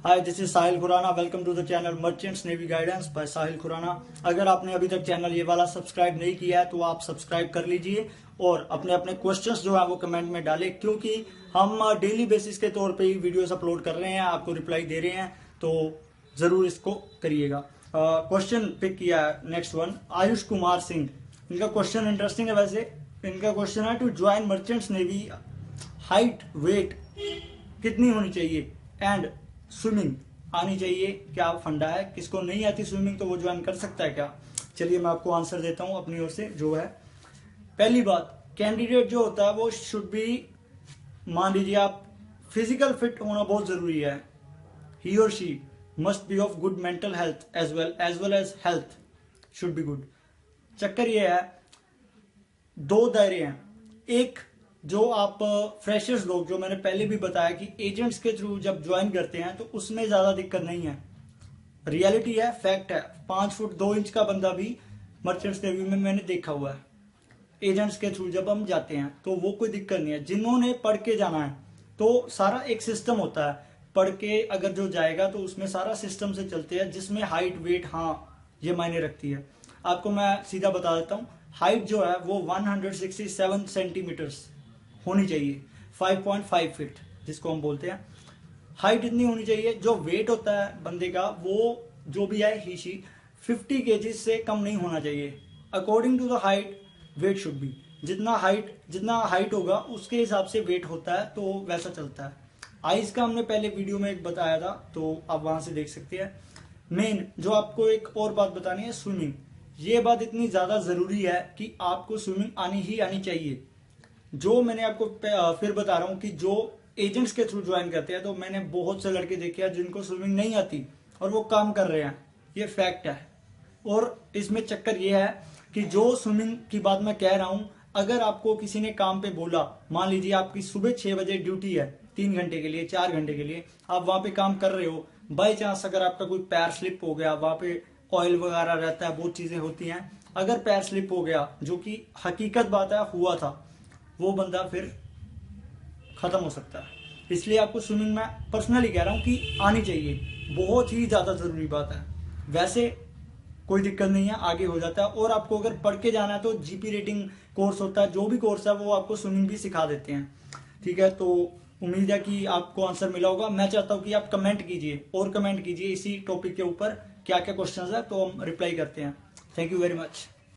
Hi, this is Sahil Khurana. Welcome to the channel merchants navy guidance by Sahil Khurana. अगर आपने अभी तक चैनल ये वाला सब्सक्राइब नहीं किया है तो आप सब्सक्राइब कर लीजिए और अपने अपने क्वेश्चंस जो है वो कमेंट में डालें, क्योंकि हम डेली बेसिस के तौर पे ही वीडियोस अपलोड कर रहे हैं, आपको रिप्लाई दे रहे हैं, तो जरूर इसको करिएगा। क्वेश्चन पिक किया है नेक्स्ट वन, आयुष कुमार सिंह। इनका क्वेश्चन इंटरेस्टिंग है। वैसे इनका क्वेश्चन है, to join merchants navy height weight कितनी होनी चाहिए एंड स्विमिंग आनी चाहिए, क्या फंडा है? किसको नहीं आती स्विमिंग तो वो ज्वाइन कर सकता है क्या? चलिए मैं आपको आंसर देता हूं अपनी ओर से जो है। पहली बात, कैंडिडेट जो होता है वो शुड बी, मान लीजिए आप फिजिकल फिट होना बहुत जरूरी है। ही और she must be of good mental health as well as health should be good. चक्कर ये है, दो दायरे हैं। एक जो आप फ्रेशर्स लोग, जो मैंने पहले भी बताया कि एजेंट्स के थ्रू जब ज्वाइन करते हैं तो उसमें ज्यादा दिक्कत नहीं है। रियलिटी है, फैक्ट है, 5 फुट 2 इंच का बंदा भी मर्चेंट्स नेवी में मैंने देखा हुआ है। एजेंट्स के थ्रू जब हम जाते हैं तो वो कोई दिक्कत नहीं है। जिन्होंने पढ़ के जाना है तो सारा एक सिस्टम होता है। पढ़ के अगर जो जाएगा तो उसमें सारा सिस्टम से चलते हैं, जिसमें हाइट वेट हाँ ये मायने रखती है। आपको मैं सीधा बता देता हूँ, हाइट जो है वो 167 सेंटीमीटर्स होनी चाहिए, 5.5 फीट जिसको हम बोलते हैं। हाइट इतनी होनी चाहिए। जो वेट होता है बंदे का, वो जो भी है ही शी 50 केजी से कम नहीं होना चाहिए। According to the height weight should be, जितना हाइट होगा उसके हिसाब से वेट होता है, तो वैसा चलता है। आइस का हमने पहले वीडियो में एक बताया था, तो आप वहां से देख सकते हैं। मेन जो आपको एक और बात बतानी है, स्विमिंग। ये बात इतनी ज्यादा जरूरी है कि आपको स्विमिंग आनी ही आनी चाहिए। जो मैंने आपको फिर बता रहा हूं कि जो एजेंट्स के थ्रू ज्वाइन करते हैं, तो मैंने बहुत से लड़के देखे हैं जिनको स्विमिंग नहीं आती और वो काम कर रहे हैं, ये फैक्ट है। और इसमें चक्कर ये है कि जो स्विमिंग की बात मैं कह रहा हूं, अगर आपको किसी ने काम पे बोला, मान लीजिए आपकी सुबह 6 बजे ड्यूटी है, 3 घंटे के लिए 4 घंटे के लिए आप वहां पे काम कर रहे हो, बाई चांस अगर आपका कोई पैर स्लिप हो गया, वहां पे ऑयल वगैरह रहता है, बहुत चीजें होती हैं, अगर पैर स्लिप हो गया, जो कि हकीकत बात है हुआ था, वो बंदा फिर खत्म हो सकता है। इसलिए आपको स्विमिंग में पर्सनली कह रहा हूं कि आनी चाहिए, बहुत ही ज्यादा जरूरी बात है। वैसे कोई दिक्कत नहीं है, आगे हो जाता है। और आपको अगर पढ़ के जाना है तो जीपी रेटिंग कोर्स होता है, जो भी कोर्स है वो आपको स्विमिंग भी सिखा देते हैं। ठीक है, तो उम्मीद है कि आपको आंसर मिला होगा। मैं चाहता हूं कि आप कमेंट कीजिए और कमेंट कीजिए इसी टॉपिक के ऊपर क्या क्या क्वेश्चन है, तो हम रिप्लाई करते हैं। Thank you very much.